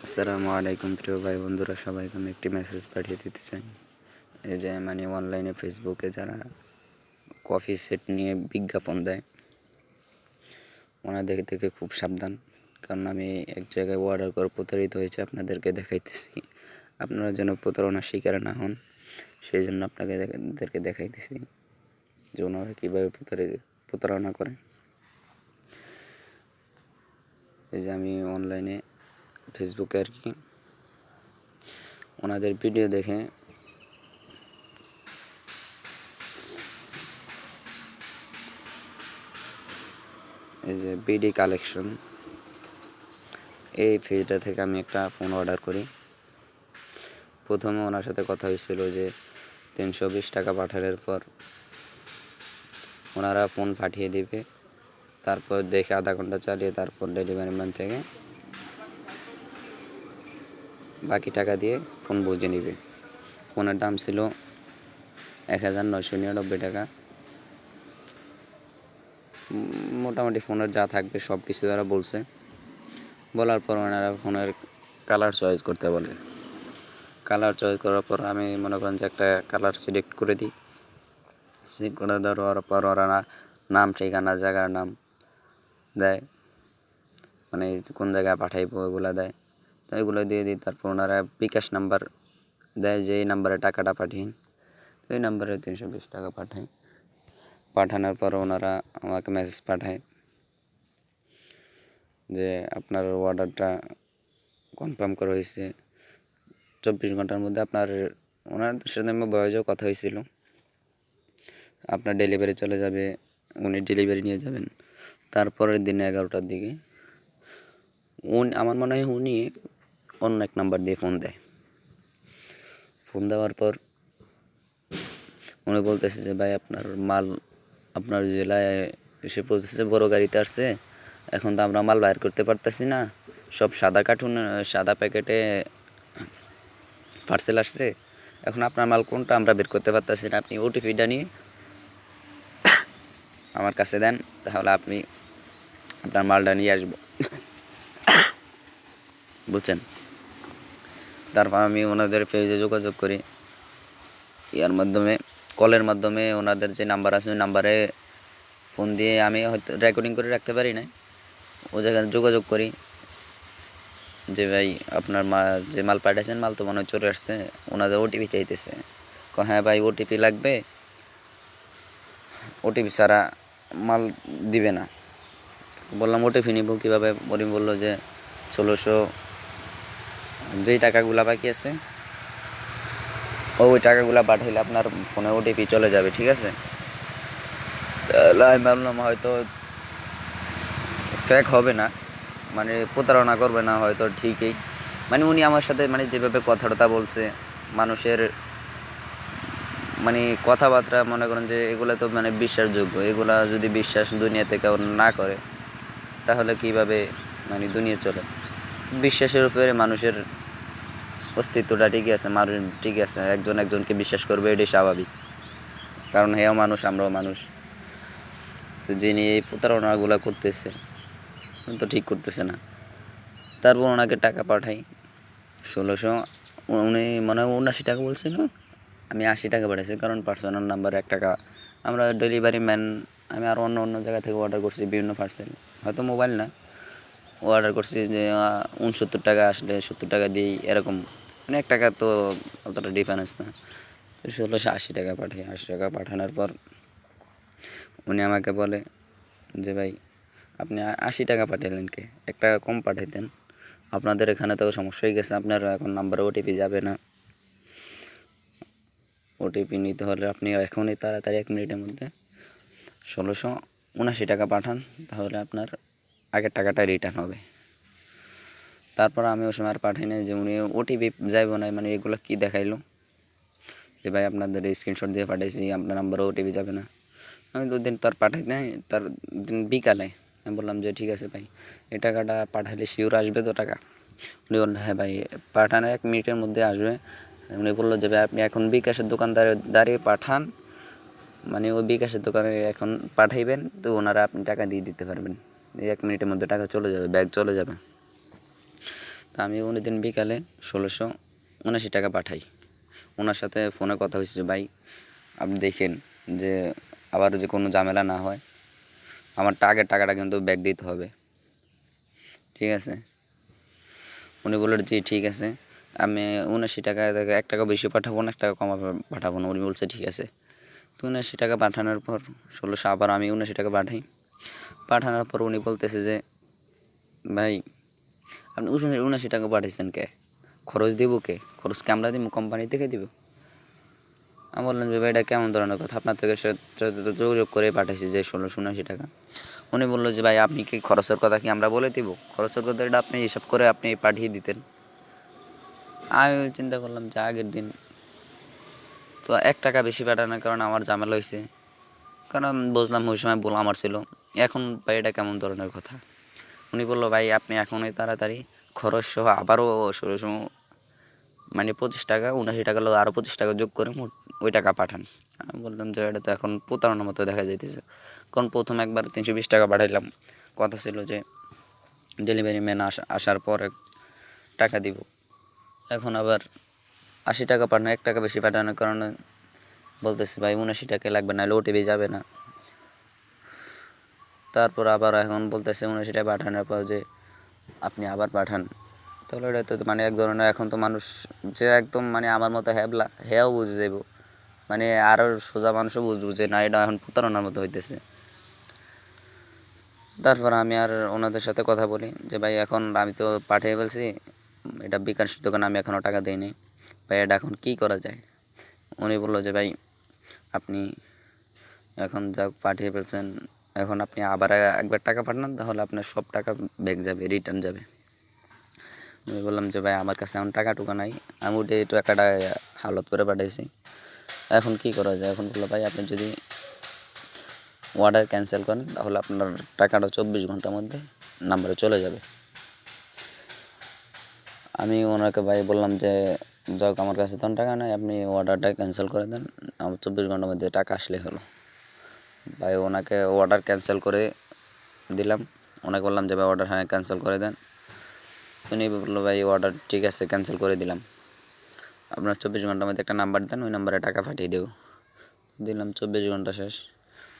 আসসালামু আলাইকুম প্রিয় ভাই বন্ধুরা, সবাইকে আমি একটি মেসেজ পাঠিয়ে দিতে চাই। এই যে মানে অনলাইনে ফেসবুকে যারা কফি সেট নিয়ে বিজ্ঞাপন দেয়, ওনাদের থেকে খুব সাবধান। কারণ আমি এক জায়গায় অর্ডার করে প্রতারিত হয়েছে, আপনাদেরকে দেখাইতেছি। আপনারা যেন প্রতারণার শিকার না হন, সেই জন্য আপনাদেরকে দেখাইতেছি যে ওনারা কীভাবে প্রতারণা করে। এই যে আমি অনলাইনে ফেসবুকে আর কি ওনাদের ভিডিও দেখে এই যে বিডি কালেকশন এই পেজটা থেকে আমি একটা ফোন অর্ডার করি। প্রথমে ওনার সাথে কথা হয়েছিল যে 320 টাকা পাঠানোর পর ওনারা ফোন পাঠিয়ে দিবে। তারপর দেখে আধা ঘন্টা চালিয়ে তারপর ডেলিভারি ম্যান থেকে বাকি টাকা দিয়ে ফোন বুঝে নেবে। ফোনের দাম ছিল 1999 টাকা। মোটামুটি ফোনের যা থাকবে সব কিছু তারা বলছে। বলার পর ওনারা ফোনের কালার চয়েস করতে বলে। কালার চয়েস করার পর আমি মনে করেন যে একটা কালার সিলেক্ট করে দিই। সিলেক্ট করে দেওয়ার পর ওরা নাম, ঠিকানা, জায়গার নাম দেয়, মানে কোন জায়গায় পাঠাইবো ওগুলো দেয়। তো এগুলো দিয়ে দিই। তারপর ওনারা বিকাশ নাম্বার দেয় যে এই নাম্বারে টাকাটা পাঠিয়ে, তো এই নাম্বারে 320 টাকা পাঠায়। পাঠানোর পর ওনারা আমাকে মেসেজ পাঠায় যে আপনার অর্ডারটা কনফার্ম করা হয়েছে, 24 ঘন্টার মধ্যে আপনার, ওনাদের সাথে আমার বয়সেও কথা হয়েছিল, আপনার ডেলিভারি চলে যাবে, উনি ডেলিভারি নিয়ে যাবেন। তারপরের দিন 11টার দিকে আমার মনে হয় উনি অন্য এক নাম্বার দিয়ে ফোন দেয়। ফোন দেওয়ার পর উনি বলতেছে যে ভাই আপনার মাল আপনার জেলায় এসে পৌঁছেছে, বড় গাড়িতে আসছে, এখন তো আমরা মাল বাইর করতে পারতেছি না, সব সাদা কার্টুন, সাদা প্যাকেটে পার্সেল আসছে, এখন আপনার মাল কোনটা আমরা বের করতে পারতেছি না, আপনি ওটিপিটা নিয়ে আমার কাছে দেন, তাহলে আপনি আপনার মালটা নিয়ে আসবো, বুঝছেন। তারপর আমি ওনাদের পেজে যোগাযোগ করি, ইয়ার মাধ্যমে, কলের মাধ্যমে ওনাদের যে নাম্বার আছে ওই নাম্বারে ফোন দিয়ে আমি হয়তো রেকর্ডিং করে রাখতে পারি না, ও জায়গায় যোগাযোগ করি যে ভাই আপনার যে মাল পাঠাইছেন মাল তো মনে হয় চলে আসছে, ওনাদের ওটিপি চাইতেছে। হ্যাঁ ভাই ওটিপি লাগবে, ওটিপি ছাড়া মাল দিবে না। বললাম ওটিপি নিব কীভাবে? উনি বললো যে 1600 যেই টাকাগুলো বাকি আছে ওই টাকাগুলো পাঠাইলে আপনার ফোনে ওটিপি চলে যাবে, ঠিক আছে। তাহলে আমি ভাবলাম হয়তো ফেক হবে না, মানে প্রতারণা করবে না হয়তো, ঠিকই। মানে উনি আমার সাথে মানে যেভাবে কথাটা বলছে, মানুষের মানে কথাবার্তা, মনে করেন যে এগুলো তো মানে বিশ্বাসযোগ্য, এগুলা যদি বিশ্বাস দুনিয়াতে কেউ না করে তাহলে কিভাবে মানে দুনিয়া চলে। বিশ্বাসের উপরে মানুষের অস্তিত্বটা ঠিকই আছে, মানুষ ঠিকই আছে, একজন একজনকে বিশ্বাস করবে, এটাই স্বাভাবিক, কারণ হেও মানুষ, আমরাও মানুষ। তো যিনি এই প্রতারণাগুলো করতেছে তো ঠিক করতেছে না। তারপর ওনাকে টাকা পাঠাই 1600, উনি মনে হয় 79 টাকা বলছিল, আমি 80 টাকা পাঠাইছি, কারণ পার্সোনাল নাম্বার 1 টাকা। আমরা ডেলিভারি ম্যান, আমি আর অন্য অন্য জায়গা থেকে অর্ডার করছি বিভিন্ন পার্সেল, হয়তো মোবাইল না, অর্ডার করছি যে 69 টাকা আসলে 70 টাকা দিই, এরকম মানে 1 টাকা তো অতটা ডিফারেন্স না। 1680 টাকা পাঠাই। 80 টাকা পাঠানোর পর উনি আমাকে বলে যে ভাই আপনি 80 টাকা পাঠালেন, কে 1 টাকা কম পাঠাইতেন, আপনাদের এখানে তো সমস্যা হয়ে গেছে, আপনার এখন নাম্বারে ওটিপি যাবে না, ওটিপি নিতে হলে আপনি এখনই তাড়াতাড়ি 1 মিনিটের মধ্যে 1679 টাকা পাঠান, তাহলে আপনার আগের টাকাটা রিটার্ন হবে। তারপর আমি ওই সময় আর পাঠাই নাই, যে উনি ওটিপি যাইব না, মানে এগুলো কি দেখাইলো যে ভাই আপনাদের স্ক্রিনশট দিয়ে পাঠাইছি, আপনার নাম্বারে ওটিপি যাবে না। আমি 2 দিন তার পাঠাই নাই, তার দিন বিকালে আমি বললাম যে ঠিক আছে ভাই, এই টাকাটা পাঠালে শিওর আসবে তো টাকা? উনি বললেন হ্যাঁ ভাই পাঠানোর 1 মিনিটের মধ্যে আসবে। উনি বললো যে ভাই আপনি এখন বিকাশের দোকানদারে দাঁড়িয়ে পাঠান, মানে ওই বিকাশের দোকানে এখন পাঠাইবেন, তো ওনারা আপনি টাকা দিয়ে দিতে পারবেন, এই 1 মিনিটের মধ্যে টাকা চলে যাবে, ব্যাগ চলে যাবে। তা আমি দিন বিকালে 1679 টাকা পাঠাই। ওনার সাথে ফোনে কথা হয়েছে যে ভাই আপনি দেখেন যে আবার যে কোনো ঝামেলা না হয়, আমার আগের টাকাটা কিন্তু ব্যাক দিতে হবে, ঠিক আছে? উনি বললেন জি ঠিক আছে, আমি 79 টাকা থেকে 1 টাকা বেশি পাঠাবো না, 1 টাকা কম পাঠাবো না। উনি বলছে ঠিক আছে। তো 79 টাকা পাঠানোর পর 1600 আবার আমি 79 টাকা পাঠাই। পাঠানোর পর উনি বলতেছে যে ভাই আপনি 79 টাকা পাঠিয়েছেন কে? খরচ দিব কে? খরচ কে আমরা দিব? কোম্পানি থেকে দিব? আমি বললাম যে ভাই এটা কেমন ধরনের কথা, আপনার থেকে যোগাযোগ করে পাঠাইছি যে 1679 টাকা। উনি বললো যে ভাই আপনি কি খরচের কথা কি আমরা বলে দিব? খরচের কথা এটা আপনি হিসাব করে আপনি পাঠিয়ে দিতেন। আমি চিন্তা করলাম যে আগের দিন তো 1 টাকা বেশি পাঠানোর কারণে আমার ঝামেলা হয়েছে, কারণ বুঝলাম ওই সময় ভুল আমার ছিল। এখন ভাই এটা কেমন ধরনের কথা? উনি বললো ভাই আপনি এখনই তাড়াতাড়ি খরচ সহ আবারও 1600 মানে 25 টাকা, 79 টাকা লোক আরও 25 টাকা যোগ করে মোট ওই টাকা পাঠান। আমি বললাম যে এটা তো এখন প্রতারণার মতো দেখা যাইতেছে, কারণ প্রথম একবার 320 টাকা পাঠাইলাম, কথা ছিল যে ডেলিভারি ম্যান আসার পরে টাকা দিব। এখন আবার 80 টাকা পাঠানো, 1 টাকা বেশি পাঠানোর কারণে বলতেছে ভাই 79 টাকা লাগবে, নাহলে ওটিপি যাবে না। তারপর আবার এখন বলতেছে 79 টাকা পাঠানোর পর যে আপনি আবার পাঠান। তাহলে এটা তো মানে এক ধরনের, এখন তো মানুষ যে একদম মানে আমার মতো হ্যাবলা হেয়াও বুঝে যাইব, মানে আরও সোজা মানুষও বুঝবো যে না এটা এখন প্রতারণার মতো হইতেছে। তারপর আমি আর ওনাদের সাথে কথা বলি যে ভাই এখন আমি তো পাঠিয়ে ফেলছি, এটা বিকাশ দোকানে আমি এখনও টাকা দিইনি, ভাই এটা এখন কী করা যায়? উনি বললো যে ভাই আপনি এখন যা পাঠিয়ে ফেলছেন, এখন আপনি আবার একবার টাকা পাঠান, তাহলে আপনার সব টাকা ব্যাক যাবে, রিটার্ন যাবে। আমি বললাম যে ভাই আমার কাছে এখন টাকা টুকা নাই, আমি উঠে একটু টাকাটা হালত করে পাঠাইছি, এখন কি করা যায়? এখন বললো ভাই আপনি যদি অর্ডার ক্যান্সেল করেন তাহলে আপনার টাকাটা 24 ঘন্টার মধ্যে নাম্বারে চলে যাবে। আমি ওনাকে ভাই বললাম যে যাক আমার কাছে তখন টাকা নেই, আপনি অর্ডারটা ক্যান্সেল করে দেন, আমার 24 ঘন্টার মধ্যে টাকা আসলে হলো। ভাই ওনাকে অর্ডার ক্যান্সেল করে দিলাম, ওনাকে বললাম যে ভাই অর্ডার হ্যাঁ ক্যান্সেল করে দেন। উনি বললো ভাই অর্ডার ঠিক আছে ক্যান্সেল করে দিলাম, আপনার 24 ঘন্টার মধ্যে একটা নাম্বার দেন, ওই নাম্বারে টাকা পাঠিয়ে দেবো। দিলাম, 24 ঘন্টা শেষ।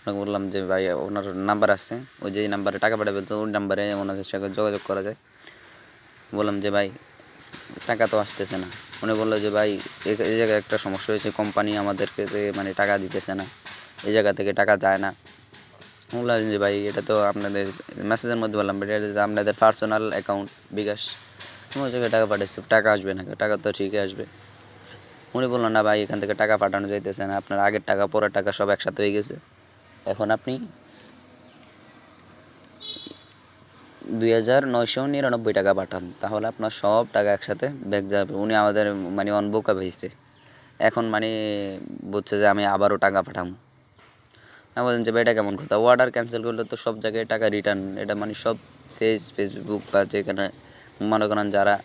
ওনাকে বললাম যে ভাই ওনার নাম্বার আছে, ওই যে নাম্বারে টাকা পাঠাবে তো ওই নাম্বারে ওনাদের সাথে যোগাযোগ করা যায়। বললাম যে ভাই টাকা তো আসতেছে না। উনি বললো যে ভাই এই জায়গায় একটা সমস্যা হয়েছে, কোম্পানি আমাদেরকে মানে টাকা দিতেছে না, এই জায়গা থেকে টাকা যায় না। বললাম যে ভাই এটা তো আপনাদের মেসেজের মধ্যে বললাম এটা আপনাদের পার্সোনাল অ্যাকাউন্ট বিকাশ, ওই জায়গায় টাকা পাঠাচ্ছে, টাকা আসবে না, টাকা তো ঠিকই আসবে। উনি বললো না ভাই এখান থেকে টাকা পাঠানো যাইতেছে না, আপনার আগের টাকা পরের টাকা সব একসাথে হয়ে গেছে, এখন আপনি 2999 টাকা পাঠান, তাহলে আপনার সব টাকা একসাথে ব্যাক যাবে। উনি আমাদের মানে অনবোকা ভেজছে, এখন মানে বুঝছে যে আমি আবারও টাকা পাঠাবো। আমি বললাম যে ভাই এটা কেমন কথা? অর্ডার ক্যান্সেল করলে তো সব জায়গায় টাকা রিটার্ন, এটা মানে সব ফেসবুক বা যেখানে মনে করেন যারা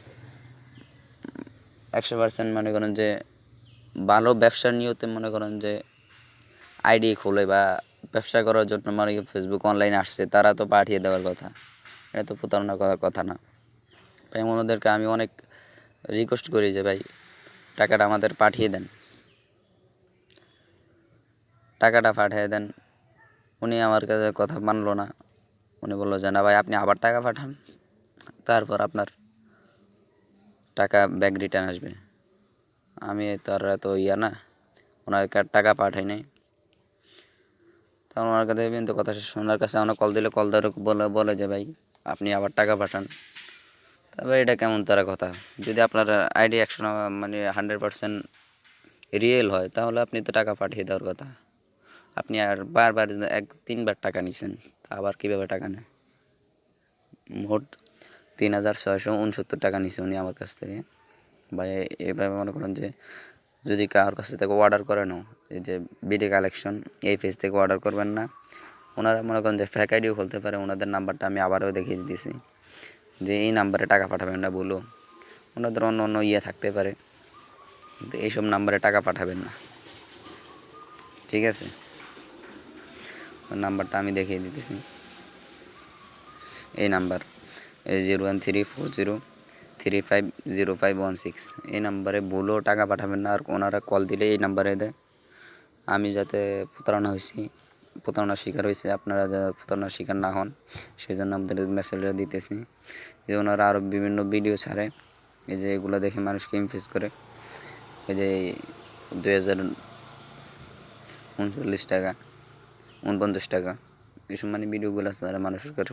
100% মনে করেন যে ভালো ব্যবসার নিয়তে মনে করেন যে আইডি খোলে বা ব্যবসা করার জন্য মানে ফেসবুক অনলাইনে আসছে, তারা তো পাঠিয়ে দেওয়ার কথা, এটা তো প্রতারণা করার কথা না। তাই ওনাদেরকে আমি অনেক রিকোয়েস্ট করি যে ভাই টাকাটা আমাদের পাঠিয়ে দেন, টাকাটা পাঠিয়ে দেন। উনি আমার কাছে কথা মানলো না, উনি বললো যে না ভাই আপনি আবার টাকা পাঠান, তারপর আপনার টাকা ব্যাক রিটার্ন আসবে। আমি তো আর এত ইয়া না, ওনাকে টাকা পাঠাই নাই। তখন ওনার কাছে কিন্তু কথা শেষ, ওনার কাছে আমার কল দিলে কল ধরে বলে যে ভাই আপনি আবার টাকা পাঠান। তবে এটা কেমন তারা কথা? যদি আপনার আইডি 100 মানে 100% রিয়েল হয় তাহলে আপনি তো টাকা পাঠিয়ে দেওয়ার কথা। আপনি আর বারবার 3বার টাকা নিছেন, আবার কীভাবে টাকা নেয়? মোট 3669 টাকা নিছে উনি আমার কাছ থেকে। ভাই এভাবে মনে করেন যে যদি কারোর কাছ থেকে অর্ডার করেন, এই যে বিডি কালেকশন এই পেজ থেকে অর্ডার করবেন না। ওনারা মনে করেন যে ফেক আইডিও খুলতে পারে, ওনাদের নাম্বারটা আমি আবারও দেখিয়ে দিতেছি যে এই নাম্বারে টাকা পাঠাবেন না বলো, ওনাদের অন্য অন্য ইয়ে থাকতে পারে, কিন্তু এইসব নাম্বারে টাকা পাঠাবেন না, ঠিক আছে? ওই নাম্বারটা আমি দেখিয়ে দিতেছি, এই নাম্বার 01340 350516 এই নাম্বারে ভুলেও টাকা পাঠাবেন না। আর ওনারা কল দিলে এই নাম্বারে দেয়। আমি যাতে প্রতারণার শিকার হয়েছে, আপনারা যাতে প্রতারণার শিকার না হন সেই জন্য আমাদের মেসেজটা দিতেছি। যে ওনারা আরও বিভিন্ন ভিডিও ছাড়ে, এই যে এগুলো দেখে মানুষকে ইমপ্রেস করে। এই যে 2039 টাকা, 49 টাকা, এসব মানে ভিডিওগুলো ছাড়া মানুষের কাছে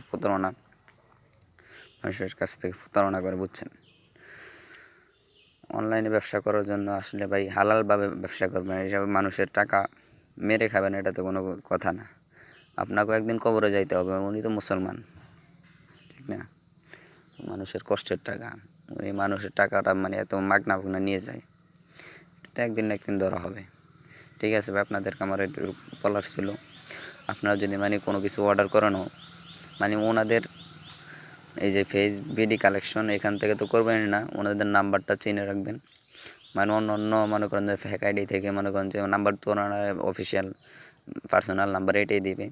মানুষের কাছ থেকে প্রতারণা করে, বুঝছেন। অনলাইনে ব্যবসা করার জন্য আসলে ভাই হালালভাবে ব্যবসা করবেন। এইসব মানুষের টাকা মেরে খাবেন, এটা তো কোনো কথা না। আপনাকেও একদিন কবরে যাইতে হবে, উনি তো মুসলমান, ঠিক না। মানুষের কষ্টের টাকা, এই মানুষের টাকাটা মানে এত মাগনা ফাগনা নিয়ে যায়, এটা একদিন না একদিন ধরা হবে। ঠিক আছে ভাই, আপনাদেরকে আমার একটু বলার ছিল। আপনারা যদি মানে কোনো কিছু অর্ডার করানো, মানে ওনাদের এই যে ফেস বিডি কালেকশন এখান থেকে তো করবেন না, ওনাদের নাম্বারটা চিনে রাখবেন। মানে অন্য মনে করেন যে ফেক আইডি থেকে মনে করেন যে নাম্বার তো ওনারা অফিসিয়াল পার্সোনাল নাম্বার এটাই দিবে,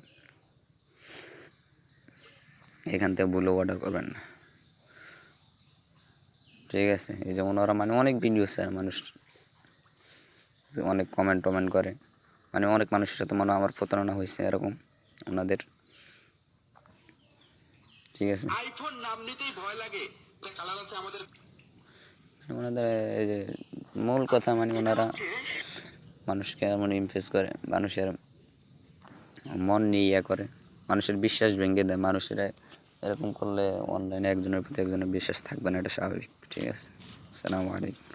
এখান থেকে ভুলেও অর্ডার করবেন না, ঠিক আছে। এই যে ওনারা মানে অনেক ভিডিও স্যার, মানুষ অনেক কমেন্ট করে, মানে অনেক মানুষের সাথে মনে আমার প্রতারণা হয়েছে এরকম ওনাদের, ঠিক আছে। আইফোন নাম নিতেই ভয় লাগে, কালার আছে আমাদের ওনাদের। এই যে মূল কথা মানে ওনারা মানুষকে এমন ইমপ্রেস করে, মানুষের মন নিয়ে করে, মানুষের বিশ্বাস ভেঙে দেয়। মানুষেরা এরকম করলে অনলাইনে একজনের প্রতি একজনের বিশ্বাস থাকবে না, এটা স্বাভাবিক, ঠিক আছে। আসসালামু আলাইকুম।